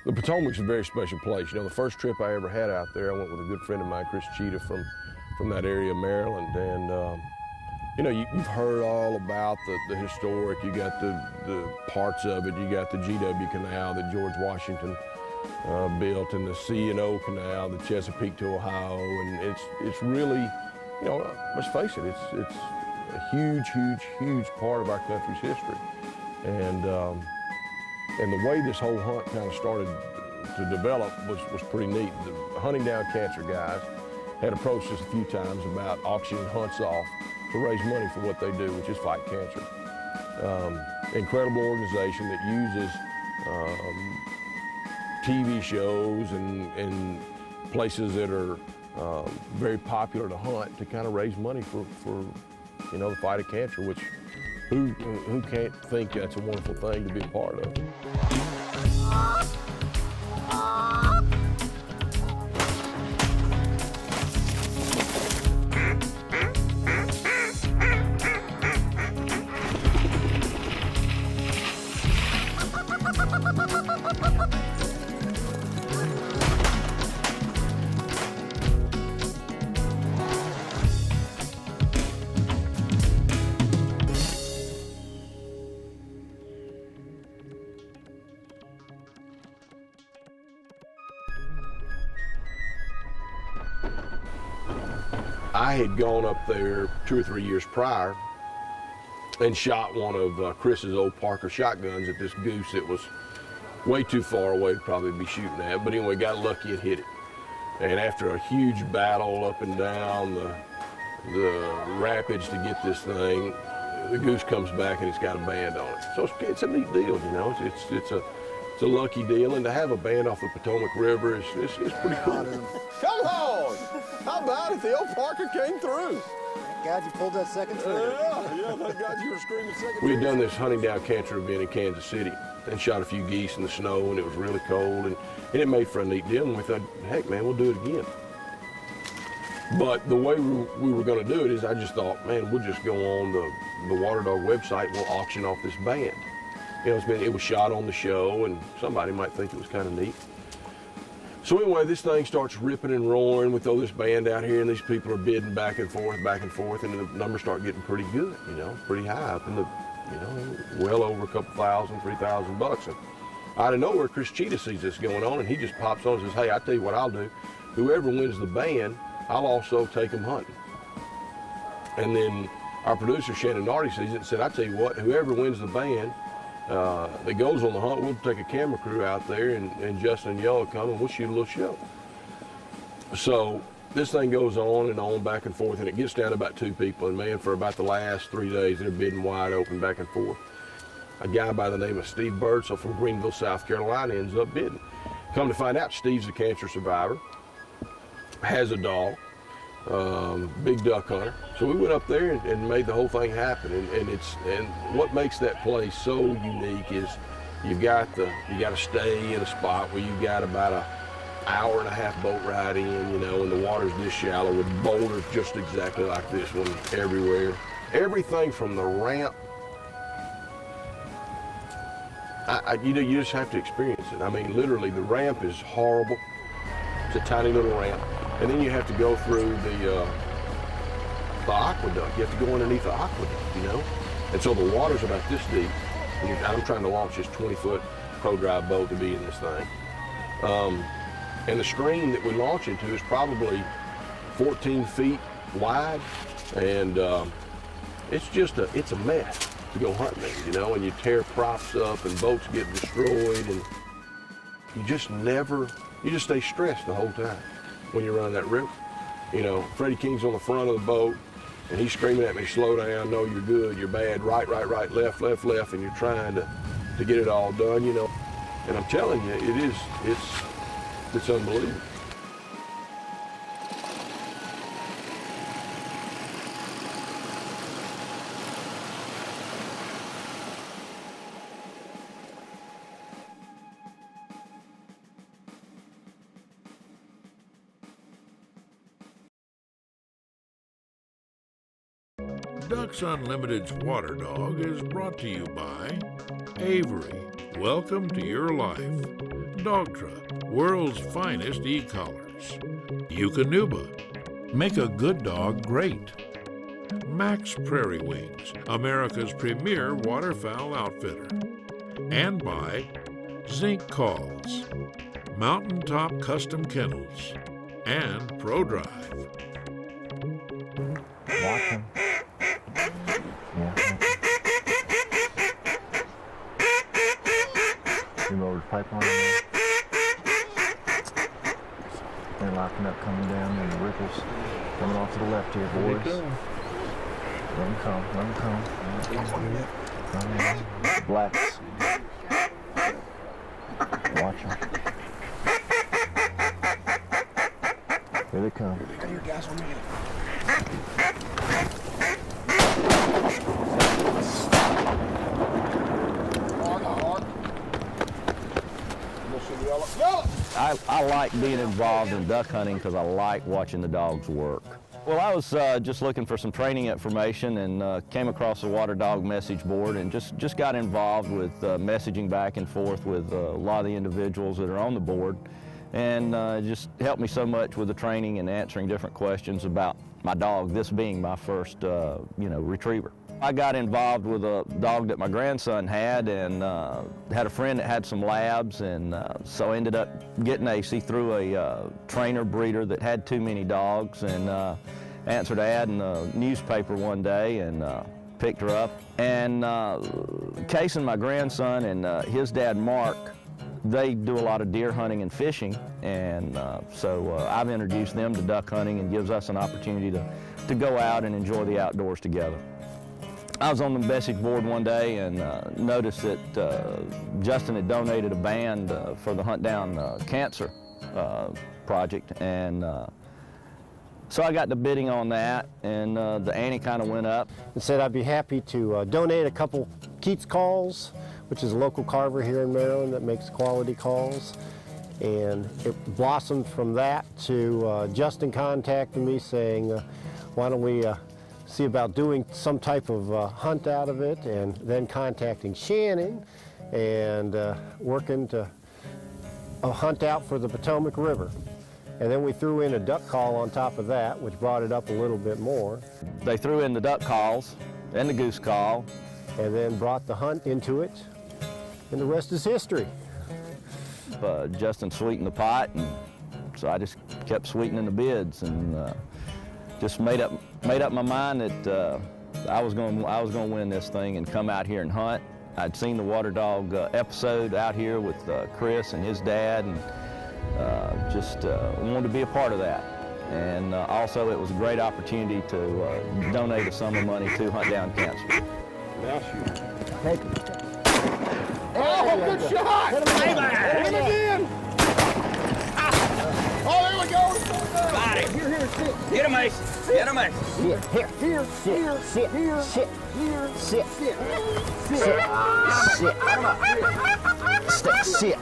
The Potomac's a very special place. You know, the first trip I ever had out there, I went with a good friend of mine, Chris Cheetah, from that area of Maryland. And, you know, you've heard all about the historic. You got the parts of it. You got the GW Canal that George Washington built, and the C&O Canal, the Chesapeake to Ohio. And it's really, you know, let's face it, it's a huge part of our country's history. And the way this whole hunt kind of started to develop was pretty neat. The Hunting Down Cancer guys had approached us a few times about auctioning hunts off to raise money for what they do, which is fight cancer. Incredible organization that uses TV shows and places that are very popular to hunt to kind of raise money for you know, the fight of cancer, which who can't think that's a wonderful thing to be a part of? I had gone up there 2 or 3 years prior and shot one of Chris's old Parker shotguns at this goose that was way too far away to probably be shooting at. But anyway, got lucky and hit it. And after a huge battle up and down the rapids to get this thing, the goose comes back and it's got a band on it. So it's a neat deal, you know. It's a lucky deal, and to have a band off the Potomac River is pretty cool. Come on! How about it? The old Parker came through. Thank God you pulled that second trigger. Yeah, thank God you were screaming second trigger. We had done this Hunting Down Cancer event in Kansas City and shot a few geese in the snow, and it was really cold, and it made for a neat deal, and we thought, heck, man, we'll do it again. But the way we were going to do it is I just thought, man, we'll just go on the WaterDog website and we'll auction off this band. You know, it was shot on the show, and somebody might think it was kind of neat. So anyway, this thing starts ripping and roaring. We throw this band out here, and these people are bidding back and forth, and the numbers start getting pretty good, you know, pretty high up in the, you know, well over a couple thousand, $3,000. And out of nowhere, Chris Cheetah sees this going on, and he just pops on and says, hey, I tell you what I'll do. Whoever wins the band, I'll also take them hunting. And then our producer, Shannon Nardi, sees it and said, I tell you what, whoever wins the band, that goes on the hunt, we'll take a camera crew out there, and Justin and y'all will come and we'll shoot a little show. So this thing goes on, back and forth, and it gets down to about 2 people. And man, for about the last 3 days, they're bidding wide open back and forth. A guy by the name of Steve Birdsell from Greenville, South Carolina, ends up bidding. Come to find out, Steve's a cancer survivor, has a dog, big duck hunter. So we went up there and made the whole thing happen. And what makes that place so unique is you got to stay in a spot where you got about an hour-and-a-half boat ride in, you know, and the water's this shallow with boulders just exactly like this one everywhere. Everything from the ramp, you know, you just have to experience it. I mean, literally, the ramp is horrible. It's a tiny little ramp. And then you have to go through the aqueduct. You have to go underneath the aqueduct, you know? And so the water's about this deep. And I'm trying to launch this 20-foot pro-drive boat to be in this thing. And the stream that we launch into is probably 14 feet wide. And it's a mess to go hunting in, you know? And you tear props up and boats get destroyed. And you just stay stressed the whole time when you're running that river. You know, Freddie King's on the front of the boat, and he's screaming at me, slow down, no, you're good, you're bad, right, left, and you're trying to get it all done, you know. And I'm telling you, it's unbelievable. Ducks Unlimited's WaterDog is brought to you by Avery, Welcome to your life. Dog Truck, world's finest e-collars. Eukanuba, make a good dog great. Max Prairie Wings, America's premier waterfowl outfitter. And by Zinc Calls, Mountaintop Custom Kennels, and ProDrive. Watch him. You lower the pipeline there. They're locking up, coming down, and the ripples coming off to the left here, boys. Let them come, let them come. Blacks. Watch them. Here they come. Come here, guys. Let me get it. I like being involved in duck hunting because I like watching the dogs work. Well, I was just looking for some training information and came across the WaterDog message board and just got involved with messaging back and forth with a lot of the individuals that are on the board, and just helped me so much with the training and answering different questions about my dog, this being my first retriever. I got involved with a dog that my grandson had, and had a friend that had some labs, and so I ended up getting AC through a trainer breeder that had too many dogs, and answered an ad in the newspaper one day and picked her up. And Case and my grandson and his dad Mark, they do a lot of deer hunting and fishing, and so I've introduced them to duck hunting, and gives us an opportunity to go out and enjoy the outdoors together. I was on the message board one day and noticed that Justin had donated a band for the Hunt Down Cancer project, and so I got to bidding on that, and the ante kind of went up. And said I'd be happy to donate a couple Keats calls, which is a local carver here in Maryland that makes quality calls. And it blossomed from that to Justin contacting me saying, why don't we see about doing some type of hunt out of it, and then contacting Shannon and working to hunt out for the Potomac River. And then we threw in a duck call on top of that, which brought it up a little bit more. They threw in the duck calls and the goose call. And then brought the hunt into it, and the rest is history. Justin sweetened the pot, and so I just kept sweetening the bids, and just made up my mind that I was going to win this thing and come out here and hunt. I'd seen the WaterDog episode out here with Chris and his dad, and just wanted to be a part of that. And also, it was a great opportunity to donate a sum of money to Hunt Down Cancer. Now shoot. Take it. Oh, good shot! Hit him again! Oh, there we go! Got it. Here, sit. Get him, Ace. Get him, Ace. Here, sit, here, sit, here, sit, sit, sit, sit.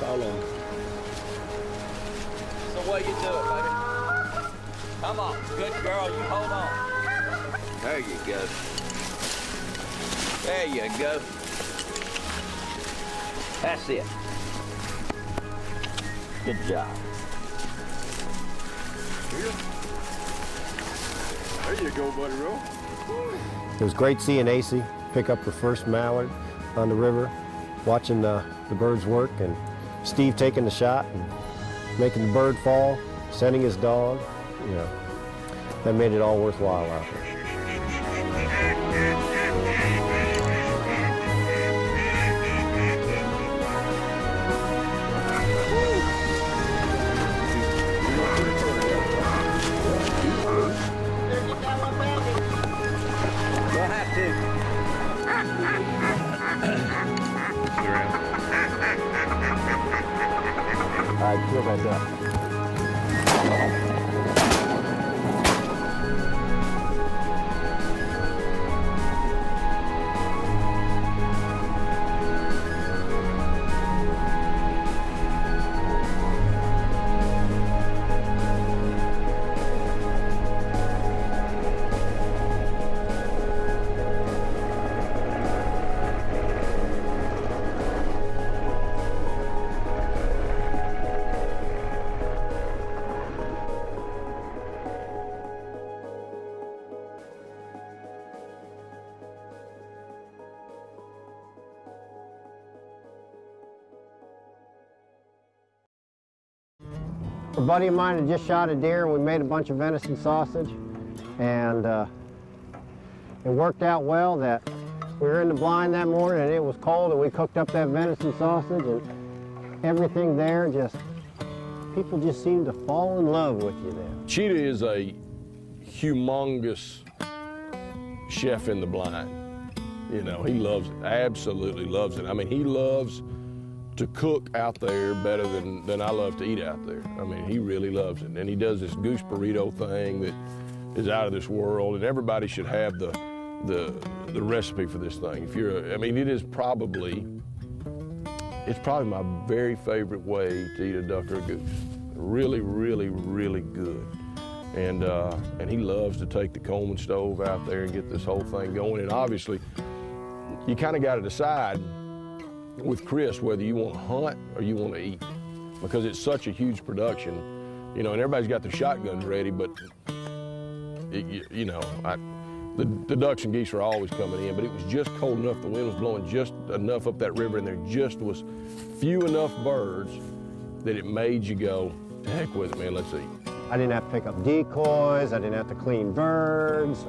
How long? So what you do it, baby? Come on. Good girl. You hold on. There you go. There you go. That's it. Good job. There you go, buddy, Roll. It was great seeing AC pick up her first mallard on the river, watching the birds work, and Steve taking the shot and making the bird fall, sending his dog. You know, that made it all worthwhile out there. You'll have to. All right, kill that duck. A buddy of mine had just shot a deer and we made a bunch of venison sausage. And it worked out well that we were in the blind that morning and it was cold and we cooked up that venison sausage and everything there just, people just seemed to fall in love with you then. Cheetah is a humongous chef in the blind. You know, he loves it, absolutely loves it. I mean, he loves to cook out there better than I love to eat out there. I mean, he really loves it. And he does this goose burrito thing that is out of this world, and everybody should have the recipe for this thing. If you're, I mean, it's probably my very favorite way to eat a duck or a goose. Really, really, really good. And he loves to take the Coleman stove out there and get this whole thing going. And obviously, you kind of got to decide with Chris whether you want to hunt or you want to eat, because it's such a huge production, you know, and everybody's got their shotguns ready, but you know, the ducks and geese were always coming in, but it was just cold enough, the wind was blowing just enough up that river, and there just was few enough birds that it made you go, to heck with it, man, let's eat. I didn't have to pick up decoys, I didn't have to clean birds.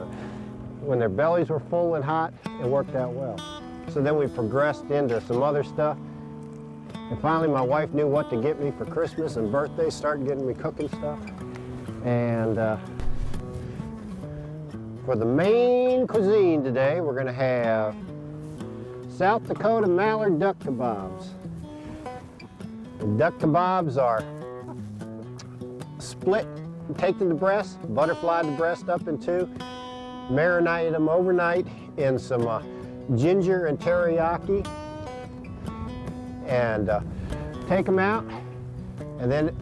When their bellies were full and hot, it worked out well. So then we progressed into some other stuff. And finally my wife knew what to get me for Christmas and birthday, started getting me cooking stuff. And for the main cuisine today, we're gonna have South Dakota mallard duck kebabs. The duck kebabs are split, taken the breast, butterflied the breast up in two, marinated them overnight in some ginger and teriyaki, and take them out, and then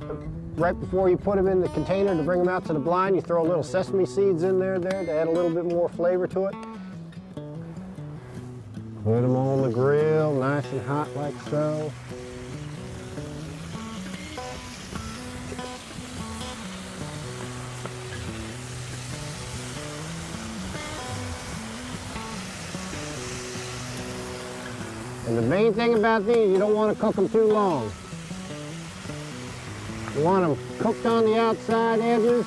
right before you put them in the container to bring them out to the blind, you throw a little sesame seeds in there to add a little bit more flavor to it. Put them on the grill, nice and hot like so. And the main thing about these, you don't want to cook them too long. You want them cooked on the outside edges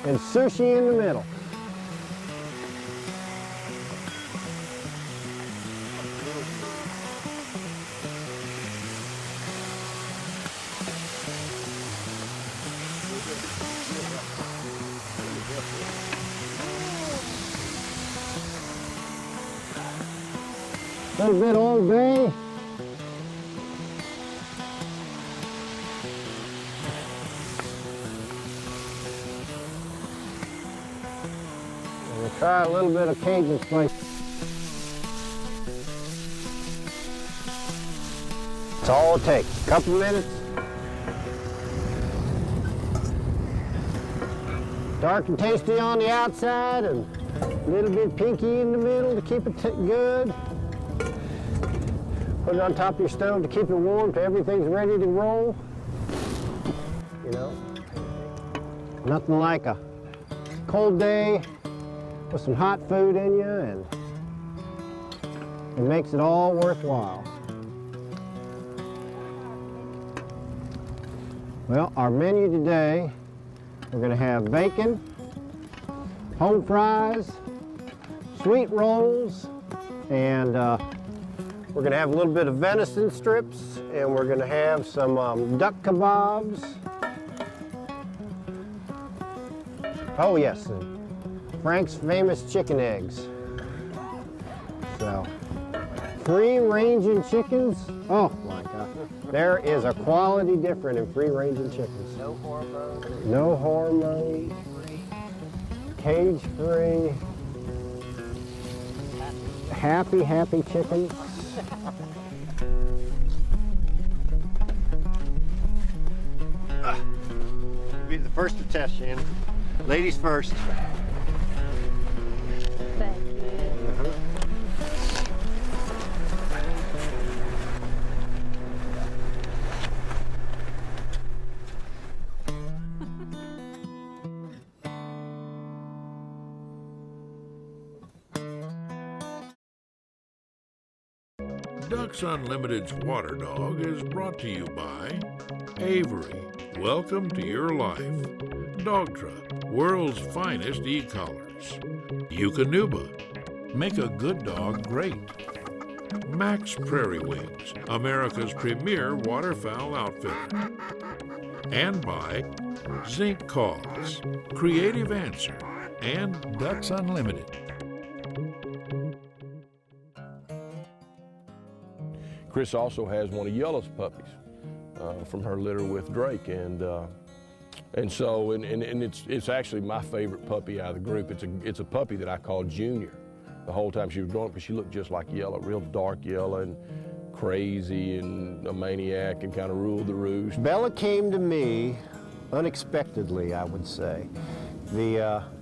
and sushi in the middle. A little bit Old Bay. And we'll try a little bit of Cajun spice. That's all it takes. A couple minutes. Dark and tasty on the outside and a little bit pinky in the middle to keep it good. Put it on top of your stove to keep it warm till everything's ready to roll. You know, nothing like a cold day with some hot food in you, and it makes it all worthwhile. Well, our menu today, we're going to have bacon, home fries, sweet rolls, and we're going to have a little bit of venison strips, and we're going to have some duck kebabs. Oh yes, and Frank's famous chicken eggs. So, free-ranging chickens. Oh my God, there is a quality difference in free-ranging chickens. No hormones. No hormones. Cage-free. Happy, happy chickens. Be the first to test, Shannon. Ladies first. Thank you. Ducks Unlimited's WaterDog is brought to you by Avery, Welcome to your life. Dogtra, world's finest e-collars. Eukanuba, make a good dog great. Max Prairie Wings, America's premier waterfowl outfitter. And by Zinc Calls, Creative Answer, and Ducks Unlimited. Chris also has one of Yella's puppies from her litter with Drake, and it's actually my favorite puppy out of the group. It's a puppy that I call Junior. The whole time she was growing up, because she looked just like Yella, real dark Yella and crazy and a maniac and kind of ruled the roost. Bella came to me unexpectedly, I would say.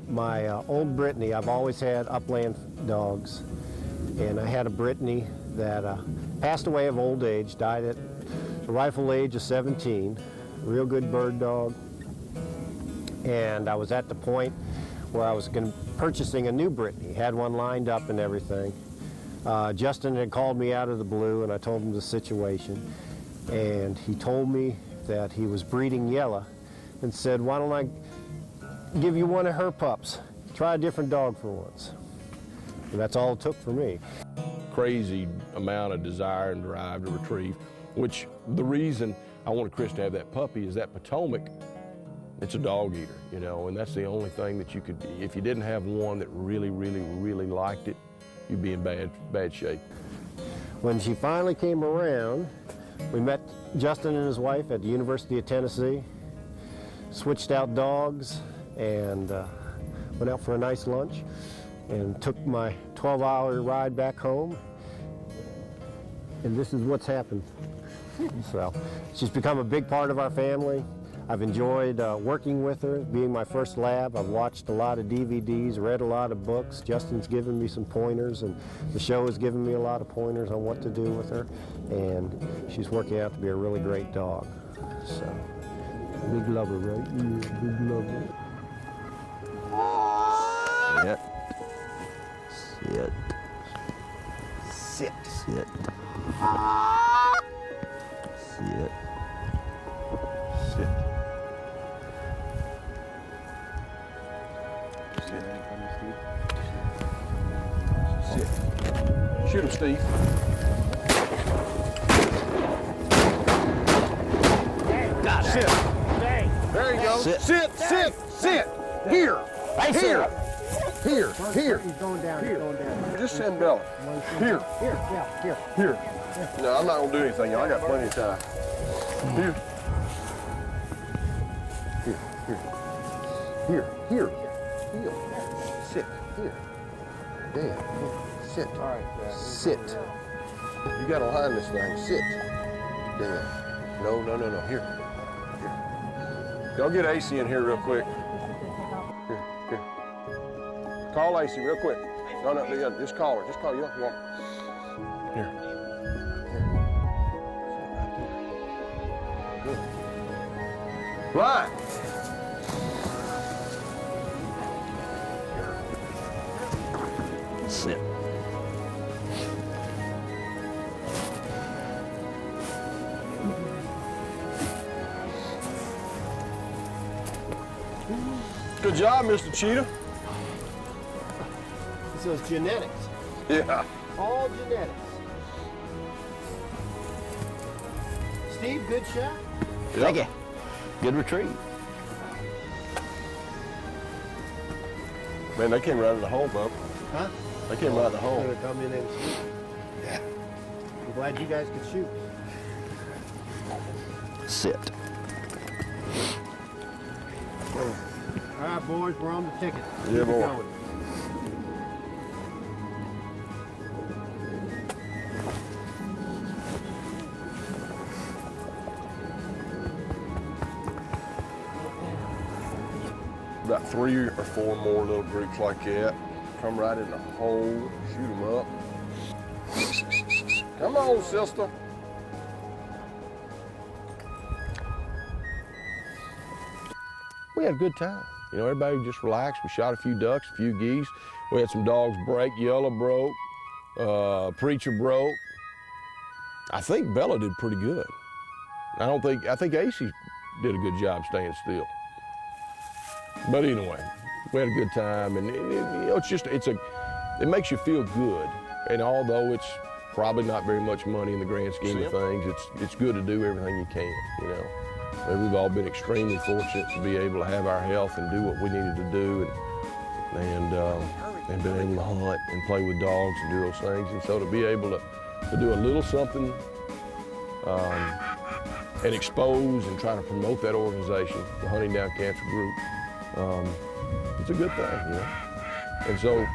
My old Brittany, I've always had upland dogs, and I had a Brittany that passed away of old age, died at the rifle age of 17, real good bird dog. And I was at the point where I was purchasing a new Brittany, had one lined up and everything. Justin had called me out of the blue, and I told him the situation. And he told me that he was breeding Yella and said, why don't I give you one of her pups? Try a different dog for once. And that's all it took for me. Crazy amount of desire and drive to retrieve, which the reason I wanted Chris to have that puppy is that Potomac, it's a dog eater, you know, and that's the only thing that you could, if you didn't have one that really, really, really liked it, you'd be in bad shape. When she finally came around, we met Justin and his wife at the University of Tennessee, switched out dogs, and went out for a nice lunch, and took my 12-hour ride back home. And this is what's happened. So she's become a big part of our family. I've enjoyed working with her, being my first lab. I've watched a lot of DVDs, read a lot of books. Justin's given me some pointers, and the show has given me a lot of pointers on what to do with her. And she's working out to be a really great dog. So, big lover, right? Yeah, big lover. Sit. Sit. Sit. Sit. Sit. Sit. Sit. Shoot him, Steve. Got it. Sit. There you go. Sit. Sit. Here. Hey, Here. Here. Here. He's going down, he's going down. Just send Bella. Here. Here. No, I'm not gonna do anything, y'all. I got plenty of time. Here. Here. Sit. Here. There. Sit. All right. Sit. You gotta line this thing. Sit. There. No. Here. Y'all get AC in here real quick. Here. Call AC real quick. No, just call her. Just call you. Here. Good. Line. Sit. Good job, Mr. Cheetah. So it's genetics. Yeah. All genetics. Steve, good shot. Thank you. Good retrieve. Man, they came right out of the hole, bub. Huh? They came right out of the hole. Gonna come in and shoot. Yeah. I'm glad you guys could shoot. Sit. All right, boys, we're on the ticket. Yeah, Keep it boy. going. About 3 or 4 more little groups like that. Come right in the hole, shoot them up. Come on, sister. We had a good time. You know, everybody just relaxed. We shot a few ducks, a few geese. We had some dogs break. Yella broke. Preacher broke. I think Bella did pretty good. I think AC did a good job staying still. But anyway, we had a good time, and you know, it makes you feel good. And although it's probably not very much money in the grand scheme of things, it's good to do everything you can, you know. I mean, we've all been extremely fortunate to be able to have our health and do what we needed to do, and been able to hunt and play with dogs and do those things. And so to be able to do a little something and expose and try to promote that organization, the Hunting Down Cancer Group, it's a good thing, you know. And so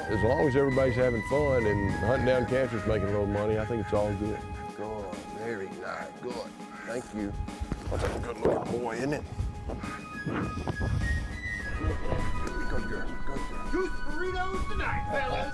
as long as everybody's having fun and Hunting Down Cancer's making a little money, I think it's all good. Good, very nice, good. Thank you. That's a good little boy, isn't it? Good girl, good girl. Goose burritos tonight, fellas.